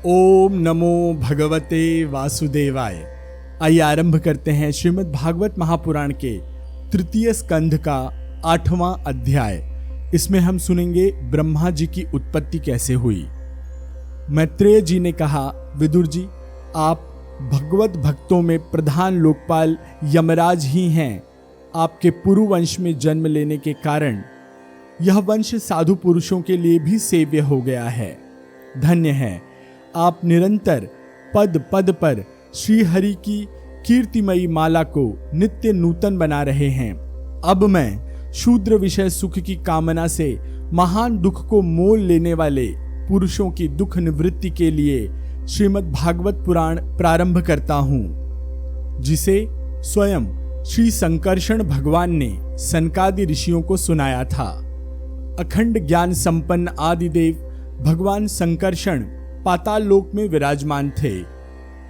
ओम नमो भगवते वासुदेवाय। आइए आरंभ करते हैं श्रीमद् भागवत महापुराण के तृतीय स्कंध का 8वां अध्याय। इसमें हम सुनेंगे ब्रह्मा जी की उत्पत्ति कैसे हुई। मैत्रेय जी ने कहा, विदुर जी, आप भगवत भक्तों में प्रधान लोकपाल यमराज ही हैं। आपके पुरु वंश में जन्म लेने के कारण यह वंश साधु पुरुषों के लिए भी सेव्य हो गया है। धन्य है, आप निरंतर पद पद पर श्री हरि की कीर्तिमयी माला को नित्य नूतन बना रहे हैं। अब मैं शूद्र विषय सुख की कामना से महान दुख को मोल लेने वाले पुरुषों की दुख निवृत्ति के लिए श्रीमद् भागवत पुराण प्रारंभ करता हूँ, जिसे स्वयं श्री संकर्षण भगवान ने सनकादि ऋषियों को सुनाया था। अखंड ज्ञान संपन्न आदिदेव भगवान संकर्षण पाताल लोक में विराजमान थे।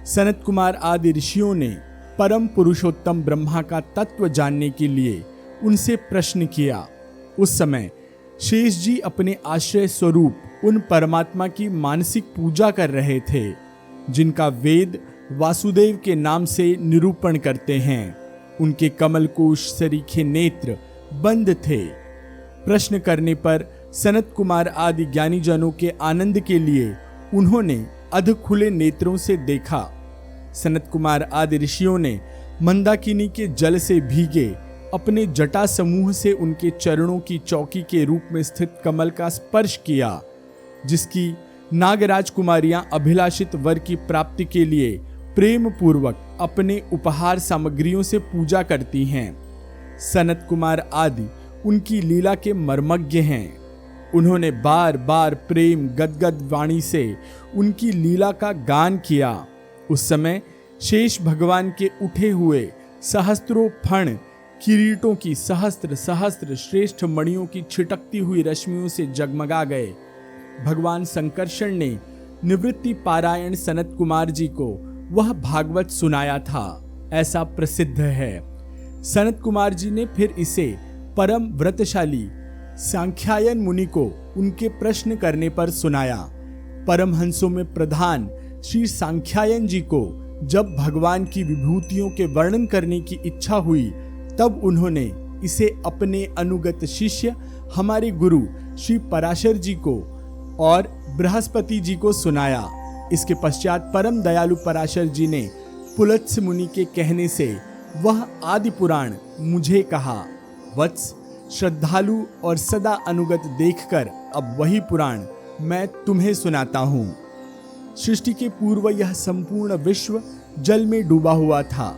सनत कुमार आदि ऋषियों ने परम पुरुषोत्तम ब्रह्मा का तत्व जानने के लिए उनसे प्रश्न किया। उस समय शेष जी अपने आश्रय स्वरूप उन परमात्मा की मानसिक पूजा कर रहे थे, जिनका वेद वासुदेव के नाम से निरूपण करते हैं। उनके कमलकोश सरीखे नेत्र बंद थे। प्रश्न करने पर सनत कुमार आदि ज्ञानी जनों के आनंद के लिए उन्होंने अध खुले नेत्रों से देखा। सनत कुमार आदि ऋषियों ने मंदाकिनी के जल से भीगे अपने जटा समूह से उनके चरणों की चौकी के रूप में स्थित कमल का स्पर्श किया, जिसकी नागराज कुमारियां अभिलाषित वर की प्राप्ति के लिए प्रेम पूर्वक अपने उपहार सामग्रियों से पूजा करती हैं। सनत कुमार आदि उनकी लीला के मर्मज्ञ हैं। उन्होंने बार बार प्रेम गदगद वाणी से उनकी लीला का गान किया। उस समय शेष भगवान के उठे हुए सहस्त्रों फण किरीटों की सहस्त्र सहस्त्र श्रेष्ठ मणियों की छिटकती हुई रश्मियों से जगमगा गए। भगवान संकर्षण ने निवृत्ति पारायण सनत कुमार जी को वह भागवत सुनाया था, ऐसा प्रसिद्ध है। सनत कुमार जी ने फिर इसे परम व्रतशाली सांख्यायन मुनि को उनके प्रश्न करने पर सुनाया। परमहंसों में प्रधान श्री सांख्यायन जी को जब भगवान की विभूतियों के वर्णन करने की इच्छा हुई, तब उन्होंने इसे अपने अनुगत शिष्य हमारे गुरु श्री पराशर जी को और बृहस्पति जी को सुनाया। इसके पश्चात परम दयालु पराशर जी ने पुलत्स्य मुनि के कहने से वह आदि पुराण मुझे कहा। वत्स, श्रद्धालु और सदा अनुगत देखकर अब वही पुराण मैं तुम्हें सुनाता हूँ। सृष्टि के पूर्व यह संपूर्ण विश्व जल में डूबा हुआ था।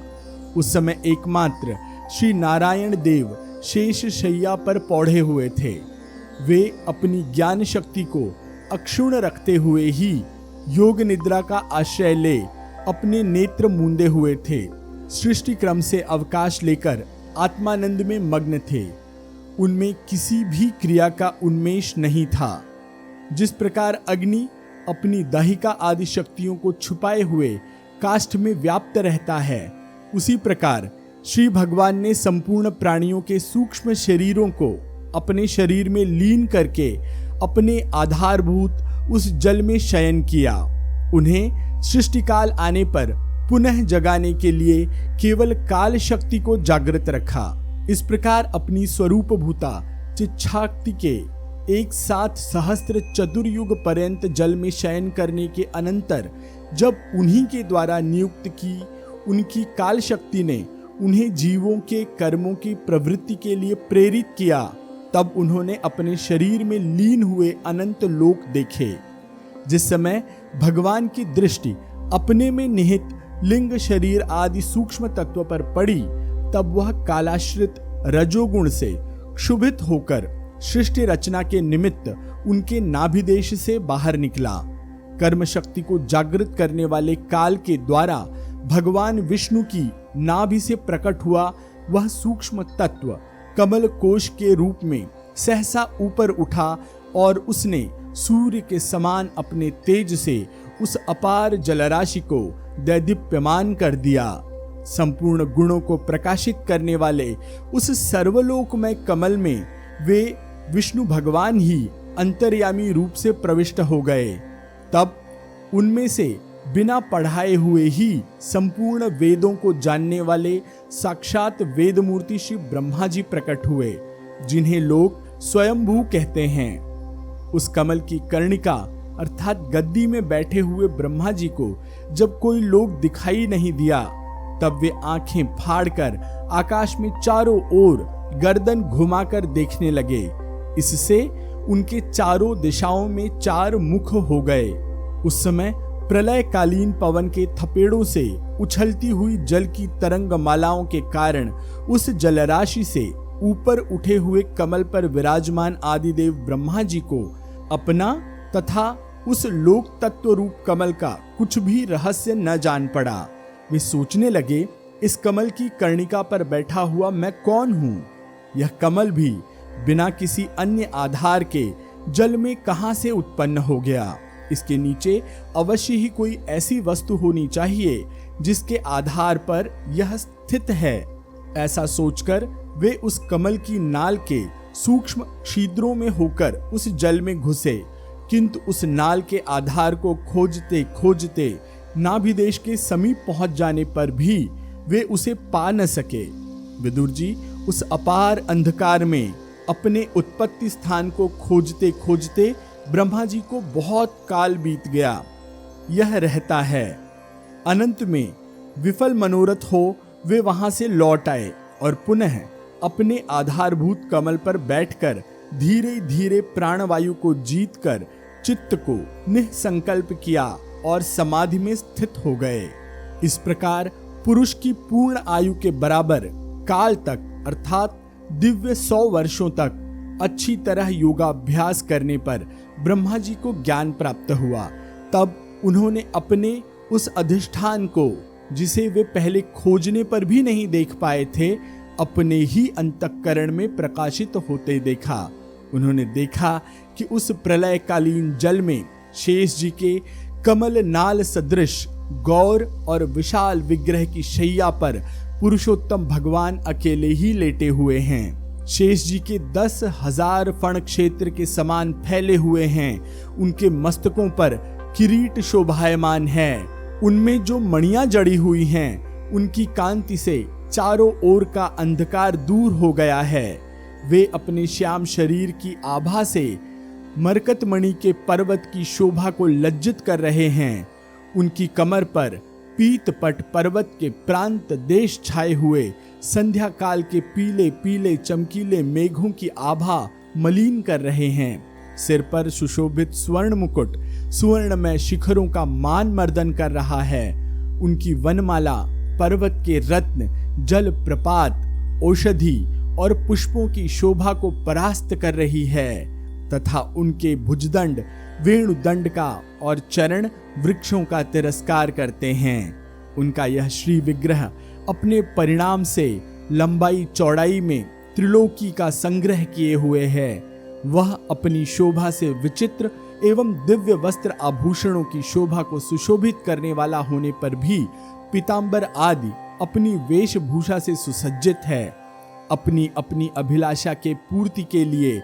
उस समय एकमात्र श्री नारायण देव शेष शैया पर पौढ़े हुए थे। वे अपनी ज्ञान शक्ति को अक्षुण्ण रखते हुए ही योग निद्रा का आश्रय ले अपने नेत्र मूंदे हुए थे। सृष्टि क्रम से अवकाश लेकर आत्मानंद में मग्न थे। उनमें किसी भी क्रिया का उन्मेष नहीं था। जिस प्रकार अग्नि अपनी दाहिका आदि शक्तियों को छुपाए हुए काष्ठ में व्याप्त रहता है, उसी प्रकार श्री भगवान ने संपूर्ण प्राणियों के सूक्ष्म शरीरों को अपने शरीर में लीन करके अपने आधारभूत उस जल में शयन किया। उन्हें सृष्टिकाल आने पर पुनः जगाने के लिए केवल काल शक्ति को जागृत रखा। इस प्रकार अपनी स्वरूप भूता चिच्छाक्ति के एक साथ सहस्त्र चतुर्युग पर्यंत जल में शयन करने के अनंतर जब उन्हीं के द्वारा नियुक्त की उनकी काल शक्ति ने उन्हें जीवों के कर्मों की प्रवृत्ति के लिए प्रेरित किया, तब उन्होंने अपने शरीर में लीन हुए अनंत लोक देखे। जिस समय भगवान की दृष्टि अपने में निहित लिंग शरीर आदि सूक्ष्म तत्व पर पड़ी, तब वह कालाश्रित रजोगुण से क्षुभित होकर सृष्टि रचना के निमित्त उनके नाभिदेश से बाहर निकला। कर्म शक्ति को जागृत करने वाले काल के द्वारा भगवान विष्णु की नाभि से प्रकट हुआ वह सूक्ष्म तत्व कमल कोश के रूप में सहसा ऊपर उठा और उसने सूर्य के समान अपने तेज से उस अपार जलराशि को दैदीप्यमान कर दिया। संपूर्ण गुणों को प्रकाशित करने वाले उस सर्वलोकमय कमल में वे विष्णु भगवान ही अंतर्यामी रूप से प्रविष्ट हो गए। तब उनमें से बिना पढ़ाए हुए ही संपूर्ण वेदों को जानने वाले साक्षात वेदमूर्ति श्री ब्रह्मा जी प्रकट हुए, जिन्हें लोग स्वयंभू कहते हैं। उस कमल की कर्णिका अर्थात गद्दी में बैठे हुए ब्रह्मा जी को जब कोई लोग दिखाई नहीं दिया, तब वे आंखें फाड़कर आकाश में चारों ओर गर्दन घुमाकर देखने लगे। इससे उनके चारों दिशाओं में 4 मुख हो गए। उस समय प्रलयकालीन पवन के थपेड़ों से उछलती हुई जल की तरंग मालाओं के कारण उस जलराशि से ऊपर उठे हुए कमल पर विराजमान आदिदेव ब्रह्मा जी को अपना तथा उस लोक तत्व रूप कमल का कुछ भी रहस्य न जान पड़ा। वे सोचने लगे, इस कमल की कर्णिका पर बैठा हुआ मैं कौन हूं? यह कमल भी बिना किसी अन्य आधार के जल में कहां से उत्पन्न हो गया? इसके नीचे अवश्य ही कोई ऐसी वस्तु होनी चाहिए जिसके आधार पर यह स्थित है। ऐसा सोचकर वे उस कमल की नाल के सूक्ष्म छिद्रों में होकर उस जल में घुसे, किंतु उस नाल के आधार को खोजते खोजते नाभिदेश के समीप पहुंच जाने पर भी वे उसे पा न सके। विदुर जी उस अपार अंधकार में अपने उत्पत्ति स्थान को खोजते खोजते ब्रह्मा जी को बहुत काल बीत गया। यह रहता है अनंत में विफल मनोरथ हो वे वहां से लौट आए और पुनः अपने आधारभूत कमल पर बैठकर धीरे धीरे प्राणवायु को जीतकर चित्त को निःसंकल्प किया और समाधि में स्थित हो गए। इस प्रकार पुरुष की पूर्ण आयु के बराबर काल तक अर्थात दिव्य 100 वर्षों तक अच्छी तरह योगाभ्यास करने पर ब्रह्मा जी को ज्ञान प्राप्त हुआ। तब उन्होंने अपने उस अधिष्ठान को, जिसे वे पहले खोजने पर भी नहीं देख पाए थे, अपने ही अंतःकरण में प्रकाशित होते देखा। उन्होंने देखा कि उस प्रलयकालीन जल में शेष जी के कमल नाल सदृश गौर और विशाल विग्रह की शैया पर पुरुषोत्तम भगवान अकेले ही लेटे हुए हैं। शेष जी के 10,000 फण क्षेत्र के समान फैले हुए हैं। उनके मस्तकों पर किरीट शोभायमान है। उनमें जो मणियां जड़ी हुई हैं, उनकी कांति से चारों ओर का अंधकार दूर हो गया है। वे अपने श्याम शरीर की आभा से मरकतमणि के पर्वत की शोभा को लज्जित कर रहे हैं। उनकी कमर पर पीतपट पर्वत के प्रांत देश छाए हुए संध्या काल के पीले पीले चमकीले मेघों की आभा मलिन कर रहे हैं। सिर पर सुशोभित स्वर्ण मुकुट सुवर्णमय शिखरों का मान मर्दन कर रहा है। उनकी वनमाला पर्वत के रत्न, जल प्रपात, औषधि और पुष्पों की शोभा को परास्त कर रही है तथा उनके भुजदंड वेणुदंड का और चरण वृक्षों का तिरस्कार करते हैं। उनका यह श्री विग्रह अपने परिणाम से लंबाई चौड़ाई में त्रिलोकी का संग्रह किए हुए है। वह अपनी शोभा से विचित्र एवं दिव्य वस्त्र आभूषणों की शोभा को सुशोभित करने वाला होने पर भी पीतांबर आदि अपनी वेशभूषा से सुसज्जित है। अपनी अपनी अभिलाषा के पूर्ति के लिए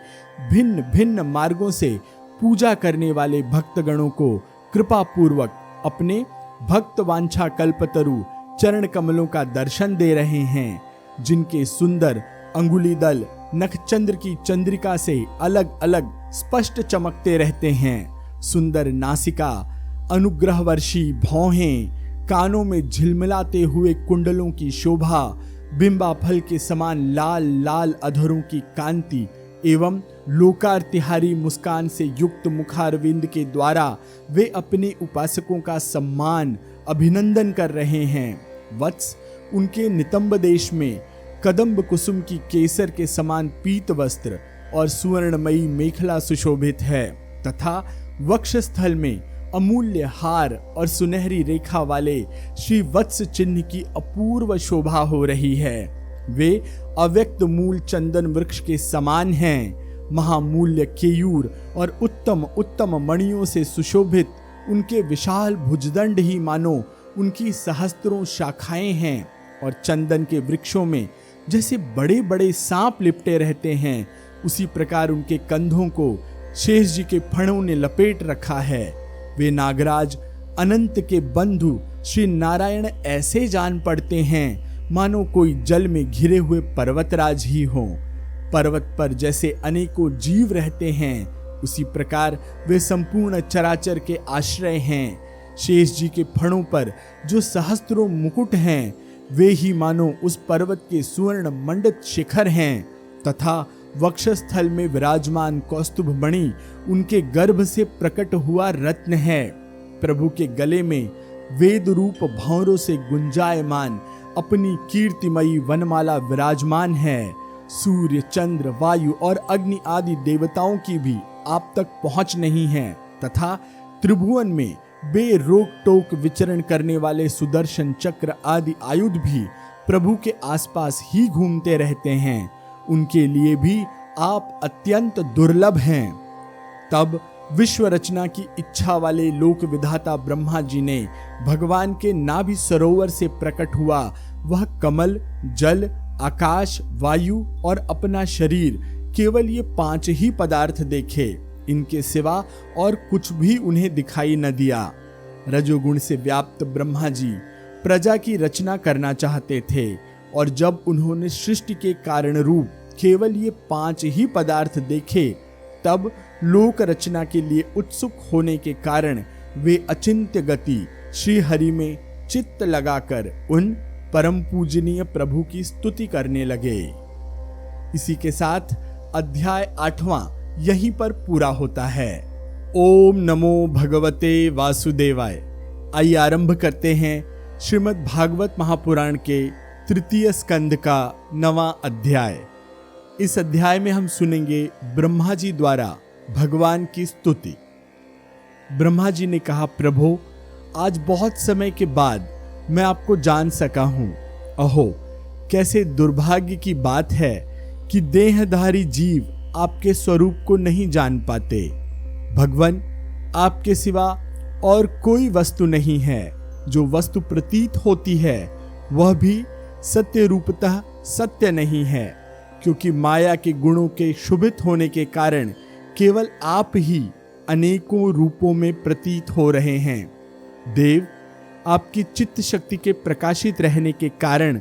भिन्न भिन्न मार्गों से पूजा करने वाले भक्तगणों को कृपा पूर्वक अपने भक्त वांछा कल्पतरु चरण कमलों का दर्शन दे रहे हैं, जिनके सुंदर अंगुलीदल नखचंद्र की चंद्रिका से अलग अलग स्पष्ट चमकते रहते हैं। सुंदर नासिका, अनुग्रहवर्षी भौहें, कानों में झिलमिलाते हुए कुंडलों की शोभा, बिंबा फल के समान लाल लाल अधरों की कांति एवं लोकार्तिहारी मुस्कान से युक्त मुखारविंद के द्वारा वे अपने उपासकों का सम्मान अभिनंदन कर रहे हैं। वत्स, उनके नितंब देश में कदम्ब कुसुम की केसर के समान पीत वस्त्र और सुवर्णमयी मेखला सुशोभित है तथा वक्षस्थल में अमूल्य हार और सुनहरी रेखा वाले श्री वत्स चिन्ह की अपूर्व शोभा हो रही है। वे अव्यक्त मूल चंदन वृक्ष के समान हैं। महामूल्य केयूर और उत्तम उत्तम मणियों से सुशोभित उनके विशाल भुजदंड ही मानो उनकी सहस्त्रों शाखाएं हैं और चंदन के वृक्षों में जैसे बड़े बड़े सांप लिपटे रहते हैं, उसी प्रकार उनके कंधों को शेष जी के फणों ने लपेट रखा है। वे नागराज अनंत के बंधु श्री नारायण ऐसे जान पड़ते हैं मानो कोई जल में घिरे हुए पर्वतराज ही हों। पर्वत पर जैसे अनेकों जीव रहते हैं, उसी प्रकार वे संपूर्ण चराचर के आश्रय हैं। शेष जी के फणों पर जो सहस्त्रों मुकुट हैं, वे ही मानो उस पर्वत के सुवर्ण मंडित शिखर हैं, तथा वक्षस्थल में विराजमान कौस्तुभ मणि उनके गर्भ से प्रकट हुआ रत्न है। प्रभु के गले में वेद रूप भंवरों से गुंजायमान अपनी कीर्तिमयी वनमाला विराजमान है। सूर्य, चंद्र, वायु और अग्नि आदि देवताओं की भी आप तक पहुंच नहीं है, तथा त्रिभुवन में बेरोक टोक विचरण करने वाले सुदर्शन चक्र आदि आयुध भी प्रभु के आसपास ही घूमते रहते हैं। उनके लिए भी आप अत्यंत दुर्लभ हैं। तब विश्व रचना की इच्छा वाले लोक विधाता ब्रह्मा जी ने भगवान के नाभि सरोवर से प्रकट हुआ वह कमल, जल, आकाश, वायु और अपना शरीर, केवल ये 5 ही पदार्थ देखे। इनके सिवा और कुछ भी उन्हें दिखाई न दिया। रजोगुण से व्याप्त ब्रह्मा जी प्रजा की रचना करना चाहते थे, और जब उन्होंने सृष्टि के कारण रूप केवल ये 5 ही पदार्थ देखे, तब लोक रचना के लिए उत्सुक होने के कारण वे अचिंत्य गति श्री हरि में चित्त लगाकर उन परम पूजनीय प्रभु की स्तुति करने लगे। इसी के साथ अध्याय 8वां यहीं पर पूरा होता है। ओम नमो भगवते वासुदेवाय। आइए आरंभ करते हैं श्रीमद् भागवत महापुराण के तृतीय स्कंद का 9वां अध्याय। इस अध्याय में हम सुनेंगे ब्रह्मा जी द्वारा भगवान की स्तुति। ब्रह्मा जी ने कहा, प्रभु, आज बहुत समय के बाद मैं आपको जान सका हूं। अहो, कैसे दुर्भाग्य की बात है कि देहधारी जीव आपके स्वरूप को नहीं जान पाते। भगवान, आपके सिवा और कोई वस्तु नहीं है। जो वस्तु प्रतीत होती है वह भी सत्य रूपतः सत्य नहीं है, क्योंकि माया के गुणों के शुभित होने के कारण केवल आप ही अनेकों रूपों में प्रतीत हो रहे हैं। देव, आपकी चित्त शक्ति के प्रकाशित रहने के कारण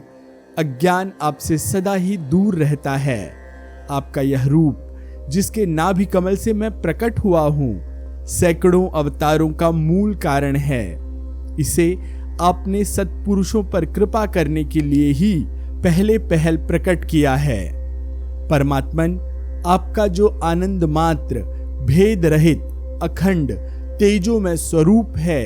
अज्ञान आपसे सदा ही दूर रहता है। आपका यह रूप, जिसके नाभि कमल से मैं प्रकट हुआ हूं, सैकड़ों अवतारों का मूल कारण है। इसे आपने सत्पुरुषों पर कृपा करने के लिए ही पहले पहल प्रकट किया है। परमात्मन, आपका जो आनंद मात्र, भेद रहित, अखंड, तेजोमय स्वरूप है,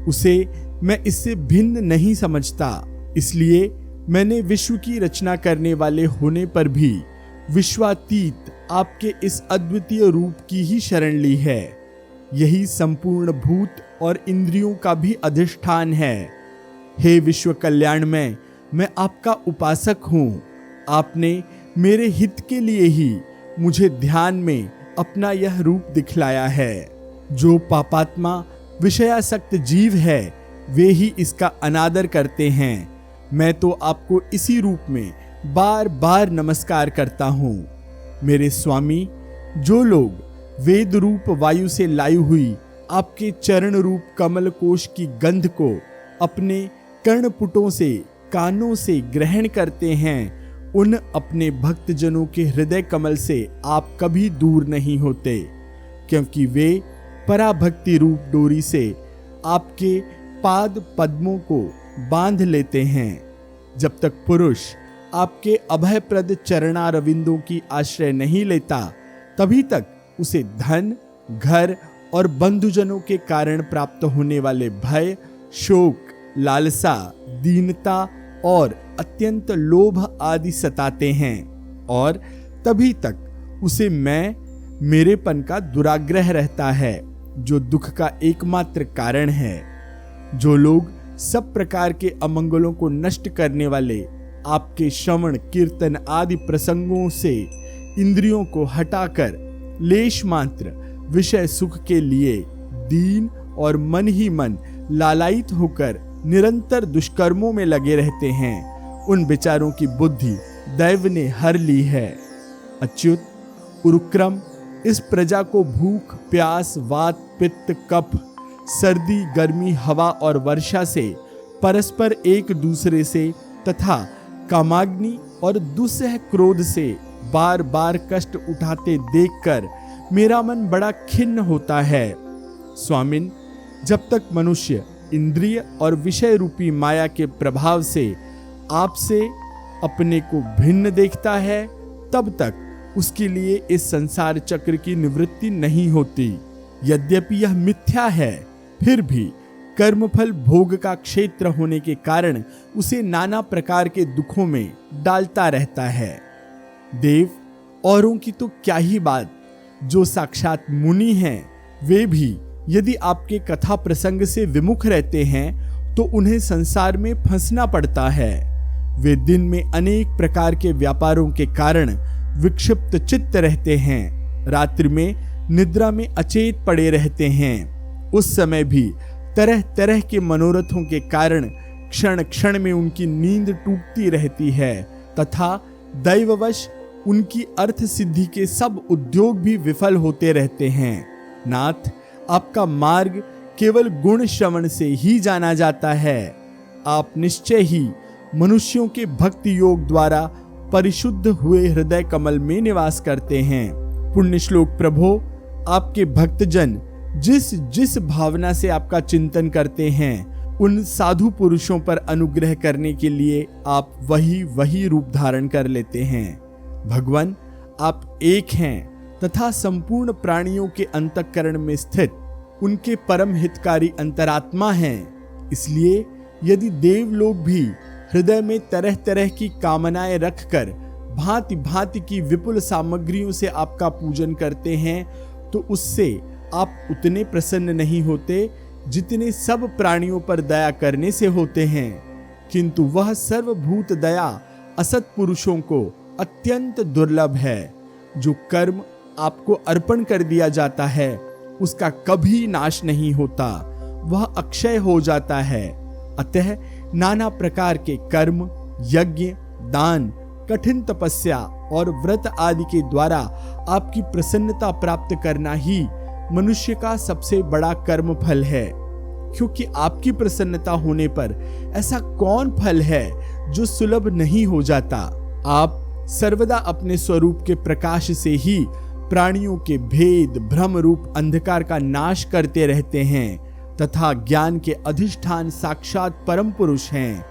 उसे मैं इससे भिन्न नहीं समझता। इसलिए मैंने विश्व की रचना करने वाले होने पर भी विश्वातीत आपके इस अद्वितीय रूप की ही शरण ली है। यही संपूर्ण भूत और इंद्रियों का भी अधिष्ठान है। हे विश्व कल्याण में मैं आपका उपासक हूँ। आपने मेरे हित के लिए ही मुझे ध्यान में अपना यह रूप दिखलाया है। जो पापात्मा विषयासक्त जीव है, वे ही इसका अनादर करते हैं। मैं तो आपको इसी रूप में बार बार नमस्कार करता हूँ। मेरे स्वामी, जो लोग वेद रूप वायु से लाई हुई आपके चरण रूप कमल कोश की गंध को अपने कर्णपुटों से, कानों से ग्रहण करते हैं, उन अपने भक्तजनों के हृदय कमल से आप कभी दूर नहीं होते, क्योंकि वे पराभक्ति रूप डोरी से आपके पाद पद्मों को बांध लेते हैं। जब तक पुरुष आपके अभयप्रद चरणारविंदों की आश्रय नहीं लेता, तभी तक उसे धन, घर और बंधुजनों के कारण प्राप्त होने वाले भय, शोक, लालसा, दीनता और अत्यंत लोभ आदि सताते हैं, और तभी तक उसे मैं, मेरेपन का दुराग्रह रहता है, जो दुख का एकमात्र कारण है। जो लोग सब प्रकार के अमंगलों को नष्ट करने वाले आपके श्रवण, कीर्तन आदि प्रसंगों से इंद्रियों को हटाकर लेश मात्र विषय सुख के लिए दीन और मन ही मन लालायित होकर निरंतर दुष्कर्मों में लगे रहते हैं, उन बेचारों की बुद्धि दैव ने हर ली है। अच्युत, उरुक्रम इस प्रजा को भूख, प्यास, वात, पित्त, कफ सर्दी, गर्मी, हवा और वर्षा से परस्पर एक दूसरे से तथा कामाग्नि और दुस्सह क्रोध से बार बार कष्ट उठाते देखकर मेरा मन बड़ा खिन्न होता है। स्वामिन, जब तक मनुष्य इंद्रिय और विषय रूपी माया के प्रभाव से आपसे अपने को भिन्न देखता है, तब तक उसके लिए इस संसार चक्र की निवृत्ति नहीं होती। यद्यपि यह मिथ्या है, फिर भी कर्मफल भोग का क्षेत्र होने के कारण उसे नाना प्रकार के दुखों में डालता रहता है। देव, औरों की तो क्या ही बात, जो साक्षात मुनि हैं वे भी यदि आपके कथा प्रसंग से विमुख रहते हैं तो उन्हें संसार में फंसना पड़ता है। वे दिन में अनेक प्रकार के व्यापारों के कारण विक्षिप्त चित्त रहते हैं, रात्रि में निद्रा में अचेत पड़े रहते हैं। उस समय भी तरह तरह के मनोरथों के कारण क्षण क्षण में उनकी नींद टूटती रहती है तथा दैववश उनकी अर्थ सिद्धि के सब उद्योग भी विफल होते रहते हैं। नाथ, आपका मार्ग केवल गुण श्रवण से ही जाना जाता है। आप निश्चय ही मनुष्यों के भक्ति योग द्वारा परिशुद्ध हुए हृदय कमल में निवास करते हैं। पुण्य श्लोक प्रभो, आपके भक्तजन जिस जिस भावना से आपका चिंतन करते हैं, उन साधु पुरुषों पर अनुग्रह करने के लिए आप वही रूप धारण कर लेते हैं। भगवान, आप एक हैं तथा संपूर्ण प्राणियों के अंतःकरण में स्थित उनके परम हितकारी अंतरात्मा हैं। इसलिए यदि देवलोक भी हृदय में तरह तरह की कामनाएं रखकर भांति भांति की विपुल सामग्रियों से आपका पूजन करते हैं, तो उससे आप उतने प्रसन्न नहीं होते जितने सब प्राणियों पर दया करने से होते हैं। किंतु वह सर्वभूत दया असत पुरुषों को अत्यंत दुर्लभ है। जो कर्म आपको अर्पण कर दिया जाता है उसका कभी नाश नहीं होता, वह अक्षय हो जाता है। अतः नाना प्रकार के कर्म, यज्ञ, दान, कठिन तपस्या और व्रत आदि के द्वारा आपकी प्रसन्नता प्राप्त करना ही मनुष्य का सबसे बड़ा कर्म फल है। क्योंकि आपकी प्रसन्नता होने पर ऐसा कौन फल है जो सुलभ नहीं हो जाता। आप सर्वदा अपने स्वरूप के प्रकाश से ही प्राणियों के भेद भ्रम रूप अंधकार का नाश करते रहते हैं तथा ज्ञान के अधिष्ठान साक्षात परम पुरुष हैं।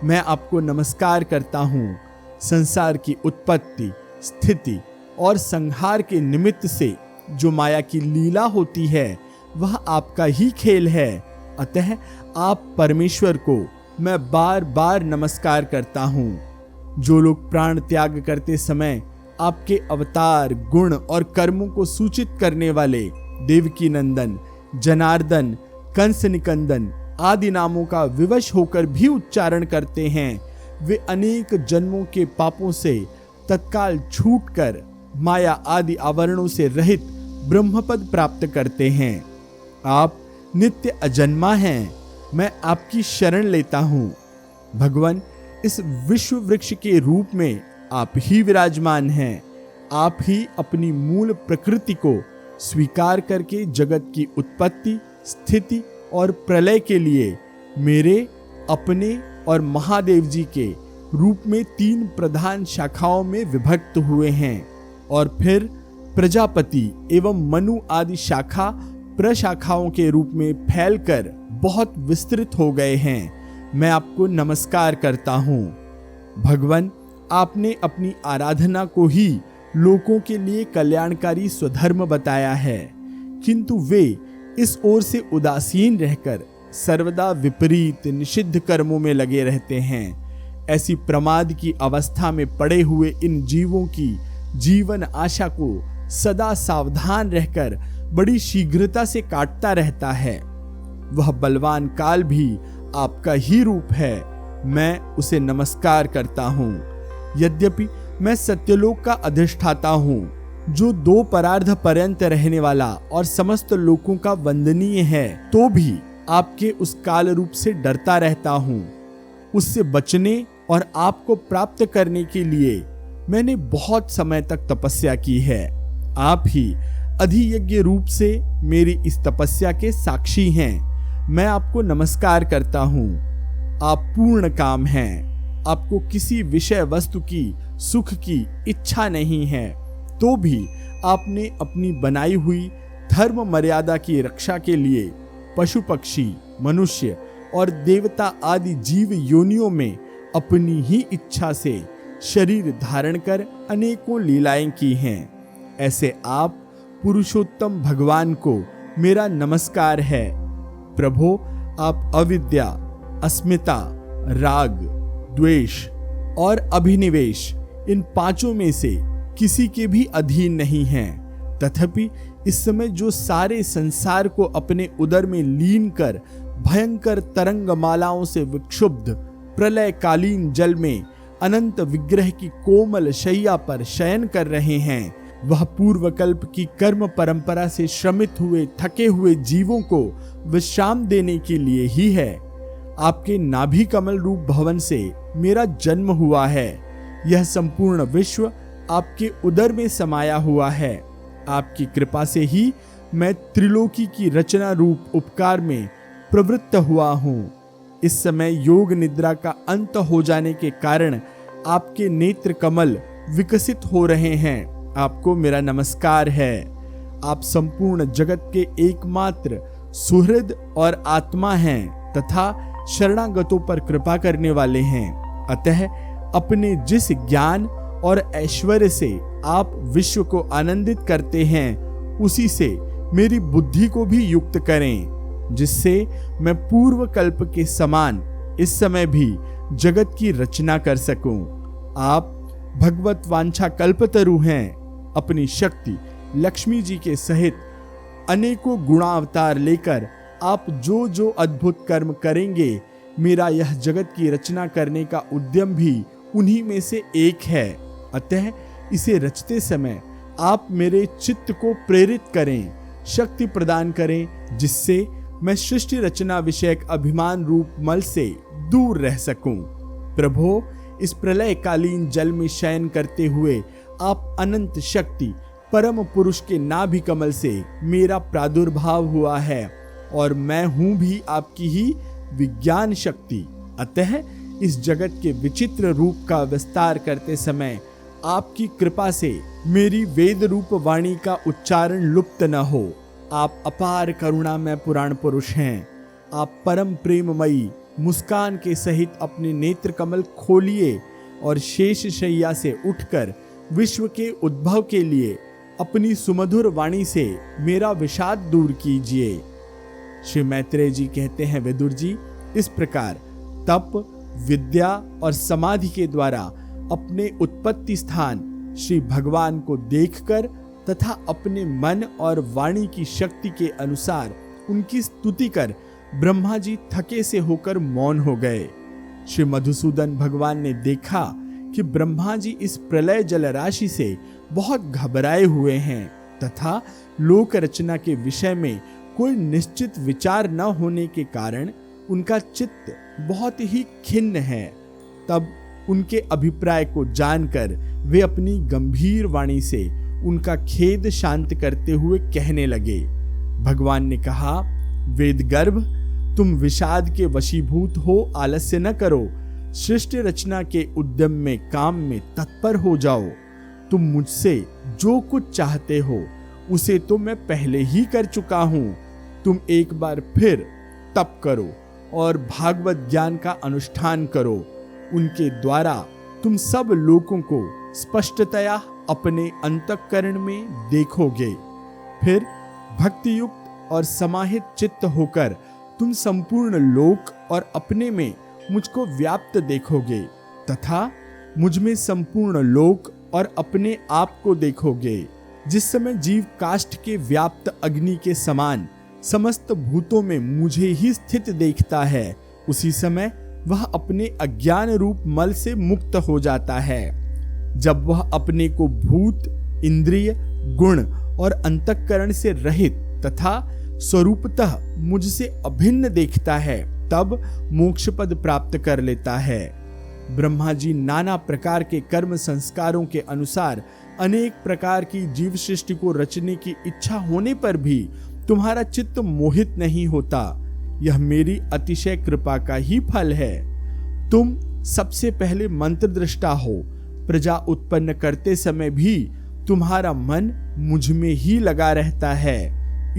मैं आपको नमस्कार करता हूँ। संसार की उत्पत्ति, स्थिति और संहार के निमित्त से जो माया की लीला होती है वह आपका ही खेल है। अतः आप परमेश्वर को मैं बार बार नमस्कार करता हूँ। जो लोग प्राण त्याग करते समय आपके अवतार, गुण और कर्मों को सूचित करने वाले देवकी नंदन, जनार्दन, कंस निकंदन आदि नामों का विवश होकर भी उच्चारण करते हैं, वे अनेक जन्मों के पापों से तत्काल छूटकर माया आदि आवरणों से रहित ब्रह्मपद प्राप्त करते हैं। आप नित्य अजन्मा हैं, मैं आपकी शरण लेता हूँ। भगवान, इस विश्व वृक्ष के रूप में आप ही विराजमान हैं। आप ही अपनी मूल प्रकृति को स्वीकार करके जगत की उत्पत्ति, स्थिति और प्रलय के लिए मेरे, अपने और महादेव जी के रूप में 3 प्रधान शाखाओं में विभक्त हुए हैं और फिर प्रजापति एवं मनु आदि शाखा प्रशाखाओं के रूप में फैलकर बहुत विस्तृत हो गए हैं। मैं आपको नमस्कार करता हूँ। भगवान, आपने अपनी आराधना को ही लोगों के लिए कल्याणकारी स्वधर्म बताया है, किंतु वे इस ओर से उदासीन रहकर सर्वदा विपरीत निषिद्ध कर्मों में लगे रहते हैं। ऐसी प्रमाद की अवस्था में पड़े हुए इन जीवों की जीवन आशा को सदा सावधान रहकर बड़ी शीघ्रता से काटता रहता है। वह बलवान काल भी आपका ही रूप है। मैं उसे नमस्कार करता हूँ। यद्यपि मैं सत्यलोक का अधिष्ठाता हूँ, जो 2 परार्ध पर्यंत रहने वाला और समस्त लोकों का वंदनीय है, तो भी आपके उस काल रूप से डरता रहता हूँ। उससे बचने और आपको प्राप्त करने के लिए मैंने बहुत समय तक तपस्या की है। आप ही अधियज्ञ रूप से मेरी इस तपस्या के साक्षी हैं। मैं आपको नमस्कार करता हूँ। आप पूर्ण काम हैं। आपको किसी विषय वस्तु की सुख की इच्छा नहीं है, तो भी आपने अपनी बनाई हुई धर्म मर्यादा की रक्षा के लिए पशु पक्षी, मनुष्य और देवता आदि जीव योनियों में अपनी ही इच्छा से शरीर धारण कर अनेकों लीलाएं की हैं। ऐसे आप पुरुषोत्तम भगवान को मेरा नमस्कार है। प्रभो, आप अविद्या, अस्मिता, राग, द्वेष और अभिनिवेश, इन पांचों में से किसी के भी अधीन नहीं हैं। तथापि इस समय जो सारे संसार को अपने उदर में लीन कर भयंकर तरंगमालाओं से विक्षुब्ध प्रलयकालीन जल में अनंत विग्रह की कोमल शैया पर शयन कर रहे हैं, वह पूर्वकल्प की कर्म परंपरा से श्रमित हुए थके हुए जीवों को विश्राम देने के लिए ही है। आपके नाभि कमल रूप भवन से मेरा जन्म हुआ है। यह संपूर्ण विश्व आपके उदर में समाया हुआ है। आपकी कृपा से ही मैं त्रिलोकी की रचना रूप उपकार में प्रवृत्त हुआ हूँ। इस समय योग निद्रा का अंत हो जाने के कारण आपके नेत्र कमल विकसित हो रहे हैं। आपको मेरा नमस्कार है। आप संपूर्ण जगत के एकमात्र सुहृद और आत्मा हैं तथा शरणागतों पर कृपा करने वाले हैं। अतः अपने जिस ज्ञान और ऐश्वर्य से आप विश्व को आनंदित करते हैं, उसी से मेरी बुद्धि को भी युक्त करें, जिससे मैं पूर्व कल्प के समान इस समय भी जगत की रचना कर सकूं। आप भगवत वांछा कल्पतरु हैं। अपनी शक्ति लक्ष्मी जी के सहित अनेकों गुणावतार लेकर आप जो जो अद्भुत कर्म करेंगे, मेरा यह जगत की रचना करने का उद्यम भी उन्हीं में से एक है। अतः इसे रचते समय आप मेरे चित्त को प्रेरित करें, शक्ति प्रदान करें, जिससे मैं सृष्टि रचना विषयक अभिमान रूप मल से दूर रह सकूं। प्रभो, इस प्रलयकालीन जल में शयन करते हुए आप अनंत शक्ति परम पुरुष के नाभि कमल से मेरा प्रादुर्भाव हुआ है और मैं हूं भी आपकी ही विज्ञान शक्ति। अतः इस जगत के विचित्र रूप का विस्तार करते समय आपकी कृपा से मेरी वेद रूप वाणी का उच्चारण लुप्त न हो। आप अपार करुणामय पुराण पुरुष हैं। आप परम प्रेममयी मुस्कान के सहित अपने नेत्र कमल खोलिए और शेष शैया से उठकर विश्व के उद्भव के लिए अपनी सुमधुर वाणी से मेरा विषाद दूर कीजिए। श्री मैत्रेय जी कहते हैं, विदुर जी, इस प्रकार तप, विद्या और समाधि के द्वारा अपने उत्पत्ति स्थान श्री भगवान को देखकर तथा अपने मन और वाणी की शक्ति के अनुसार उनकी स्तुति कर ब्रह्मा जी थके से होकर मौन हो गए। श्री मधुसूदन भगवान ने देखा कि ब्रह्मा जी इस प्रलय जल राशि से बहुत घबराए हुए हैं तथा लोक रचना के विषय में कोई निश्चित विचार न होने के कारण उनका चित्त बहुत ही खिन्न है। तब उनके अभिप्राय को जानकर वे अपनी गंभीर वाणी से उनका खेद शांत करते हुए कहने लगे। भगवान ने कहा, वेदगर्भ, तुम विषाद के वशीभूत हो आलस्य न करो। सृष्टि रचना के उद्यम में काम में तत्पर हो जाओ। तुम मुझसे जो कुछ चाहते हो उसे तो मैं पहले ही कर चुका हूं। तुम एक बार फिर तप करो और भागवत ज्ञान का अनुष्ठान करो। उनके द्वारा तुम सब लोगों को स्पष्टतया अपने अंतःकरण में देखोगे। फिर भक्ति युक्त और समाहित चित्त होकर तुम संपूर्ण लोक और अपने में मुझको व्याप्त देखोगे तथा मुझ में संपूर्ण लोक और अपने आप को देखोगे। जिस समय जीव काष्ठ के व्याप्त अग्नि के समान समस्त भूतों में मुझे ही स्थित देखता है, उसी समय वह अपने अज्ञान रूप मल से मुक्त हो जाता है। जब वह अपने को भूत, इंद्रिय, गुण और अंतःकरण से रहित तथा स्वरूपतः मुझसे अभिन्न देखता है, तब मोक्ष पद प्राप्त कर लेता है। ब्रह्मा जी नाना प्रकार के कर्म संस्कारों के अनुसार अनेक प्रकार की जीव सृष्टि को रचने की इच्छा होने पर भी तुम्हारा चित्त मोहित नहीं होता, यह मेरी अतिशय कृपा का ही फल है। तुम सबसे पहले मंत्र दृष्टा हो। प्रजा उत्पन्न करते समय भी तुम्हारा मन मुझ में ही लगा रहता है।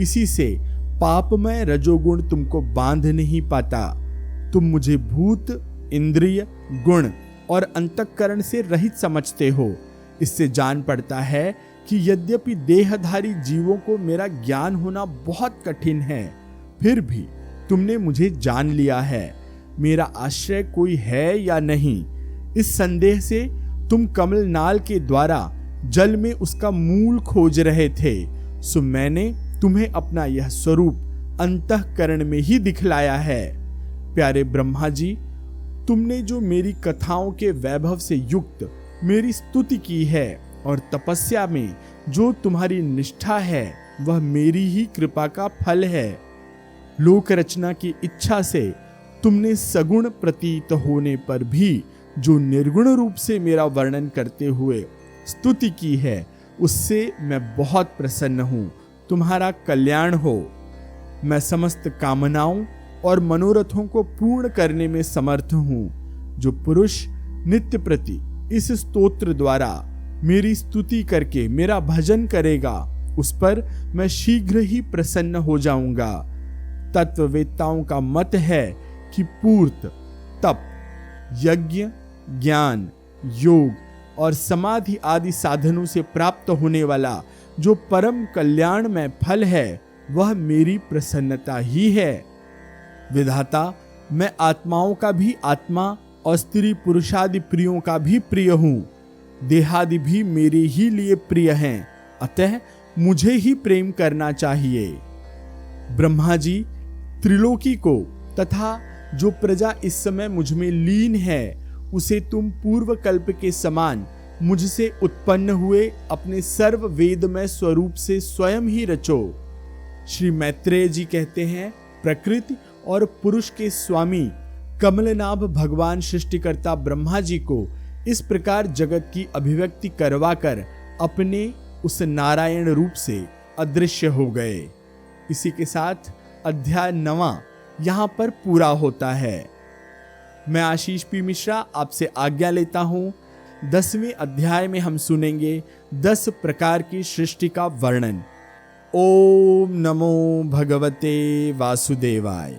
इसी से पापमय रजोगुण तुमको बांध नहीं पाता। तुम मुझे भूत, इंद्रिय, गुण और अंतःकरण से रहित समझते हो। इससे जान पड़ता है कि यद्यपि देहधारी जीवों को मेरा ज्ञान होना बहुत कठिन है, फिर भी तुमने मुझे जान लिया है। मेरा आश्रय कोई है या नहीं, इस संदेह से तुम कमलनाल के द्वारा जल में उसका मूल खोज रहे थे, सो मैंने तुम्हें अपना यह स्वरूप अंतःकरण में ही दिखलाया है। प्यारे ब्रह्मा जी, तुमने जो मेरी कथाओं के वैभव से युक्त मेरी स्तुति की है और तपस्या में जो तुम्हारी निष्ठा है, वह मेरी ही कृपा का फल है। लोक रचना की इच्छा से तुमने सगुण प्रतीत होने पर भी जो निर्गुण रूप से मेरा वर्णन करते हुए स्तुति की है, उससे मैं बहुत प्रसन्न हूँ। तुम्हारा कल्याण हो। मैं समस्त कामनाओं और मनोरथों को पूर्ण करने में समर्थ हूँ। जो पुरुष नित्य प्रति इस स्तोत्र द्वारा मेरी स्तुति करके मेरा भजन करेगा, उस पर मैं शीघ्र ही प्रसन्न हो जाऊंगा। तत्ववेत्ताओं का मत है कि पूर्त, तप, यज्ञ, ज्ञान, योग और समाधि आदि साधनों से प्राप्त होने वाला जो परम कल्याणमय फल है, वह मेरी प्रसन्नता ही है। विधाता, मैं आत्माओं का भी आत्मा और स्त्री पुरुषादि प्रियों का भी प्रिय हूँ। देहादि भी मेरे ही लिए प्रिय हैं, अतः मुझे ही प्रेम करना चाहिए। ब्रह्मा जी, त्रिलोकी को तथा जो प्रजा इस समय मुझ में लीन है, उसे तुम पूर्व कल्प के समान मुझसे उत्पन्न हुए अपने सर्व वेदमय स्वरूप से स्वयं ही रचो। श्री मैत्रेय जी कहते हैं, प्रकृति और पुरुष के स्वामी कमलनाभ भगवान सृष्टिकर्ता ब्रह्मा जी को इस प्रकार जगत की अभिव्यक्ति करवाकर अपने उस नारायण रूप से अदृश्य हो गए। इसी के साथ अध्याय 9 यहाँ पर पूरा होता है। मैं आशीष पी मिश्रा आपसे आज्ञा लेता हूँ। 10वें अध्याय में हम सुनेंगे 10 प्रकार की सृष्टि का वर्णन। ओम नमो भगवते वासुदेवाय।